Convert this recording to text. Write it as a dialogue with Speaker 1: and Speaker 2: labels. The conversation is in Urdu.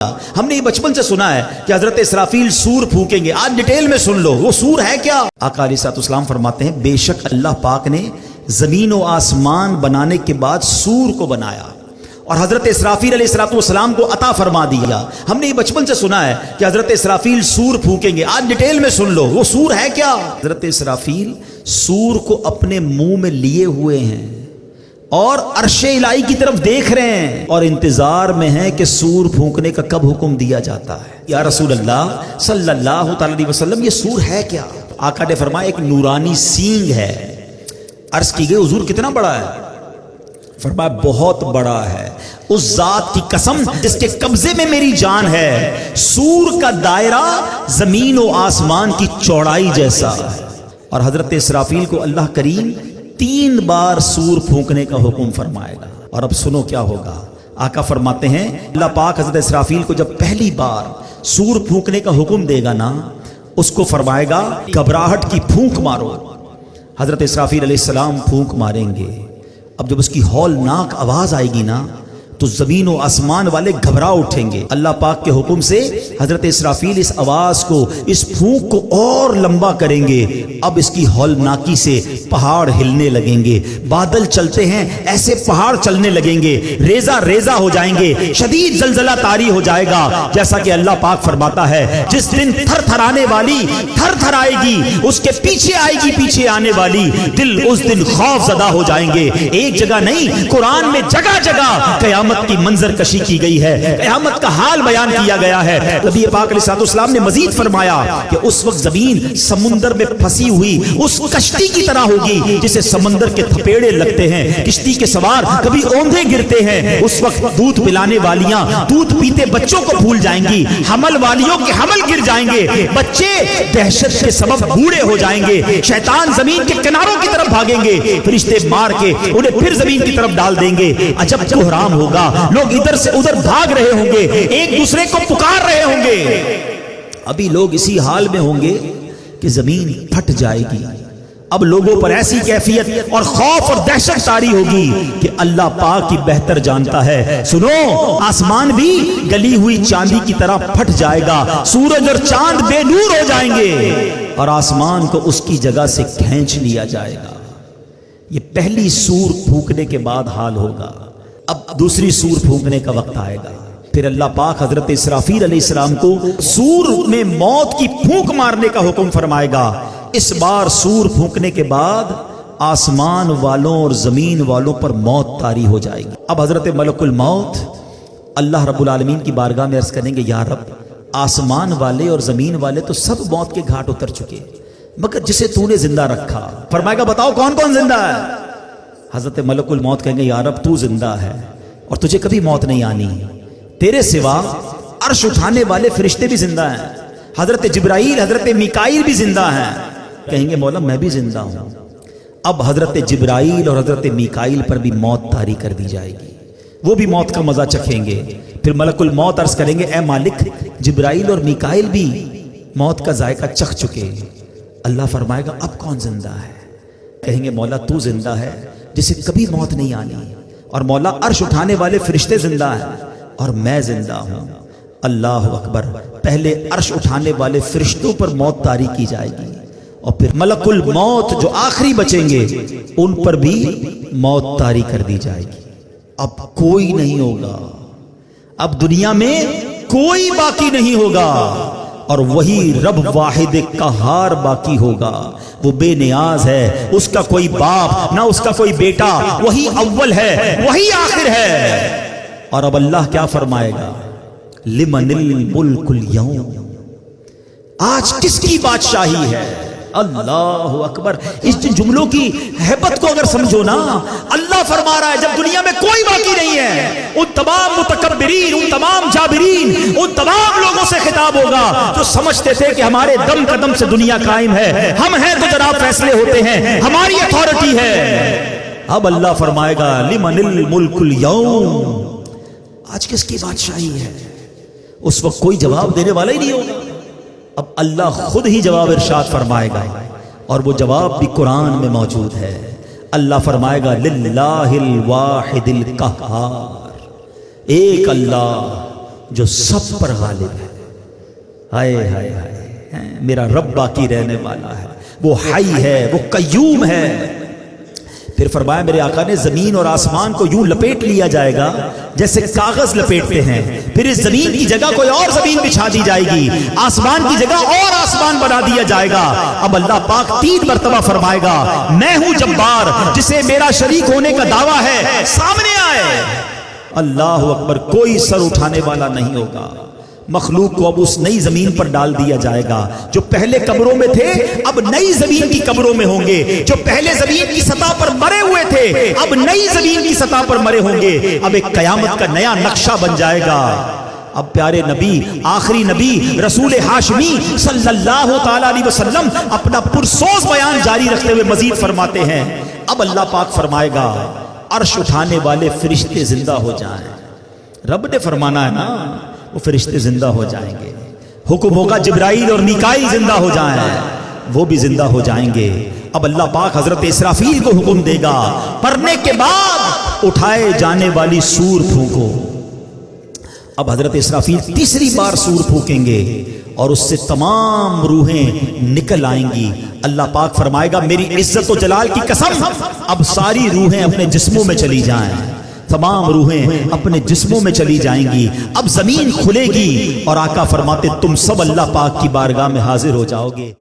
Speaker 1: ہم نے یہ بچپن سے سنا ہے کہ حضرت اسرافیل سور پھونکیںگے. آج ڈیٹیل میں سن لو وہ سور ہے کیا. آقا علیہ الصلوۃ والسلام فرماتے ہیں بے شک اللہ پاک نے زمین و آسمان بنانے کے بعد سور کو بنایا اور حضرت اسرافیل علیہ الصلوۃ والسلام کو عطا فرما دیا. ہم نے یہ بچپن سے سنا ہے کہ حضرت اسرافیل سور پھونکیں گے. آج ڈیٹیل میں سن لو وہ سور ہے کیا. حضرت اسرافیل سور کو اپنے منہ میں لیے ہوئے ہیں اور عرش الہی کی طرف دیکھ رہے ہیں اور انتظار میں ہیں کہ سور پھونکنے کا کب حکم دیا جاتا ہے. یا رسول اللہ صلی اللہ تعالی علیہ وسلم یہ سور ہے کیا. آقا نے فرمایا ایک نورانی سینگ ہے. عرض کی گئی حضور کتنا بڑا ہے. فرمایا بہت بڑا ہے. اس ذات کی قسم جس کے قبضے میں میری جان ہے سور کا دائرہ زمین و آسمان کی چوڑائی جیسا ہے. اور حضرت اسرافیل کو اللہ کریم 3 بار سور پھونکنے کا حکم فرمائے گا. اور اب سنو کیا ہوگا. آقا فرماتے ہیں اللہ پاک حضرت اسرافیل کو جب پہلی بار سور پھونکنے کا حکم دے گا نا اس کو فرمائے گا گھبراہٹ کی پھونک مارو. حضرت اسرافیل علیہ السلام پھونک ماریں گے. اب جب اس کی ہولناک آواز آئے گی نا تو زمین و آسمان والے گھبرا اٹھیں گے. اللہ پاک کے حکم سے حضرت اسرافیل اس آواز کو اس پھونک کو اور لمبا کریں گے. اب اس کی ہولناکی سے پہاڑ ہلنے لگیں گے. بادل چلتے ہیں ایسے پہاڑ چلنے لگیں گے. ریزہ ریزہ ہو جائیں گے. شدید زلزلہ طاری ہو جائے گا. جیسا کہ اللہ پاک فرماتا ہے جس دن تھر تھرانے والی تھر تھر آئے گی اس کے پیچھے آئے گی پیچھے آنے والی دل اس دن خوف زدہ ہو جائیں گے. ایک جگہ نہیں قرآن میں جگہ جگہ قیامت کی منظر کشی کی گئی ہے. قیامت کا حال بیان کیا گیا ہے. نبی پاک علیہ السلام نے مزید فرمایا کہ اس وقت زمین سمندر میں پھنسی ہوئی اس کشتی کی طرح ہوگی جسے سمندر کے تھپیڑے لگتے ہیں. کشتی کے سوار کبھی اوندھے گرتے ہیں. اس وقت دودھ پلانے والیاں دودھ پیتے بچوں کو بھول جائیں گی. حمل والیوں کے حمل گر جائیں گے. بچے دہشت کے سبب بوڑھے ہو جائیں گے. شیطان زمین کے کناروں کی طرف بھاگیں گے. فرشتے مار کے انہیں پھر زمین کی طرف ڈال دیں گے. عجب کوہرام ہوگا. لوگ ادھر سے ادھر بھاگ رہے ہوں گے. ایک دوسرے کو پکار رہے ہوں گے. ابھی لوگ اسی حال میں ہوں گے کہ زمین پھٹ جائے گی. اب لوگوں پر ایسی کیفیت اور خوف اور دہشت طاری ہوگی کہ اللہ پاک کی بہتر جانتا ہے. سنو آسمان بھی گلی ہوئی چاندی کی طرح پھٹ جائے گا. سورج اور چاند بے نور ہو جائیں گے اور آسمان کو اس کی جگہ سے کھینچ لیا جائے گا. یہ پہلی سور پھونکنے کے بعد حال ہوگا. اب دوسری سور پھونکنے کا وقت آئے گا. پھر اللہ پاک حضرت اسرافیل علیہ السلام کو سور میں موت کی پھونک مارنے کا حکم فرمائے گا. اس بار سور پھونکنے کے بعد آسمان والوں اور زمین والوں پر موت طاری ہو جائے گی. اب حضرت ملک الموت اللہ رب العالمین کی بارگاہ میں عرض کریں گے یا رب آسمان والے اور زمین والے تو سب موت کے گھاٹ اتر چکے مگر جسے تو نے زندہ رکھا. فرمائے گا بتاؤ کون کون زندہ ہے. حضرت ملک الموت کہیں گے یا رب تو زندہ ہے اور تجھے کبھی موت نہیں آنی. تیرے سوا عرش اٹھانے والے فرشتے بھی زندہ ہیں. حضرت جبرائیل حضرت میکائیل بھی زندہ ہیں. کہیں گے مولا میں بھی زندہ ہوں. اب حضرت جبرائیل اور حضرت میکائیل پر بھی موت طاری کر دی جائے گی. وہ بھی موت کا مزہ چکھیں گے. پھر ملک الموت عرض کریں گے اے مالک جبرائیل اور میکائیل بھی موت کا ذائقہ چکھ چکے. اللہ فرمائے گا اب کون زندہ ہے. کہیں گے مولا تو زندہ ہے جسے کبھی موت نہیں آنی. اور مولا عرش اٹھانے والے فرشتے زندہ ہیں اور میں زندہ ہوں. اللہ اکبر. پہلے عرش اٹھانے والے فرشتوں پر موت طاری کی جائے گی اور پھر ملک الموت جو آخری بچیں گے ان پر بھی موت طاری کر دی جائے گی. اب کوئی نہیں ہوگا. اب دنیا میں کوئی باقی نہیں ہوگا اور وہی رب واحد قہار باقی ہوگا. وہ بے نیاز ہے. اس کا کوئی باپ نہ اس کا کوئی بیٹا. وہی اول ہے وہی آخر ہے. اور اب اللہ کیا فرمائے گا لمن الملک اليوم. آج کس کی بادشاہی ہے. اللہ اکبر. اس جملوں کی ہیبت کو اگر سمجھو نا اللہ فرما رہا ہے جب دنیا میں کوئی باقی نہیں ہے ان تمام متکبرین ان تمام جابرین ان تمام لوگوں سے خطاب ہوگا جو سمجھتے تھے کہ ہمارے دم قدم سے دنیا قائم ہے. ہم ہیں تو جناب فیصلے ہوتے ہیں ہماری اتھارٹی ہے. اب اللہ فرمائے گا لمن الملک اليوم. آج کس کی بادشاہی ہے. اس وقت کوئی جواب دینے والا ہی نہیں ہوگا. اب اللہ خود ہی جواب ارشاد فرمائے گا اور وہ جواب بھی قرآن میں موجود ہے. اللہ فرمائے گا للہ الواحد القہار. ایک اللہ جو سب پر غالب ہے. ہائے ہائے ہائے، میرا رب باقی رہنے والا ہے، وہ حی ہے، وہ قیوم ہے. پھر فرمایا میرے آقا نے زمین اور آسمان کو یوں لپیٹ لیا جائے گا جیسے کاغذ لپیٹتے ہیں. پھر اس زمین کی جگہ کوئی اور زمین بچھا دی جائے گی، آسمان کی جگہ اور آسمان بنا دیا جائے گا. اب اللہ پاک 3 مرتبہ فرمائے گا میں ہوں جبار، جسے میرا شریک ہونے کا دعویٰ ہے سامنے آئے. اللہ اکبر. کوئی سر اٹھانے والا نہیں ہوگا. مخلوق کو اب اس نئی زمین پر ڈال دیا جائے گا. جو پہلے قبروں میں تھے اب نئی زمین کی قبروں میں ہوں گے. جو پہلے زمین کی سطح پر مرے ہوئے تھے اب نئی زمین کی سطح پر مرے ہوں گے. اب ایک قیامت کا نیا نقشہ بن جائے گا. اب پیارے نبی، آخری نبی رسول ہاشمی صلی اللہ تعالی علیہ وسلم اپنا پرسوز بیان جاری رکھتے ہوئے مزید فرماتے ہیں. اب اللہ پاک فرمائے گا عرش اٹھانے والے فرشتے زندہ ہو جائیں. رب نے فرمانا ہے نا، وہ فرشتے زندہ ہو جائیں گے. حکم ہوگا جبرائیل اور میکائیل زندہ ہو جائیں، وہ بھی زندہ ہو جائیں گے. اب اللہ پاک حضرت اسرافیل کو حکم دے گا پڑھنے کے بعد اٹھائے جانے والی سور پھونکو. اب حضرت اسرافیل تیسری بار سور پھونکیں گے اور اس سے تمام روحیں نکل آئیں گی. اللہ پاک فرمائے گا میری عزت و جلال کی قسم اب ساری روحیں اپنے جسموں میں چلی جائیں. تمام روحیں اپنے جسموں میں چلی جائیں گی. اب زمین کھلے گی اور آقا فرماتے تم سب اللہ پاک کی بارگاہ میں حاضر ہو جاؤ گے.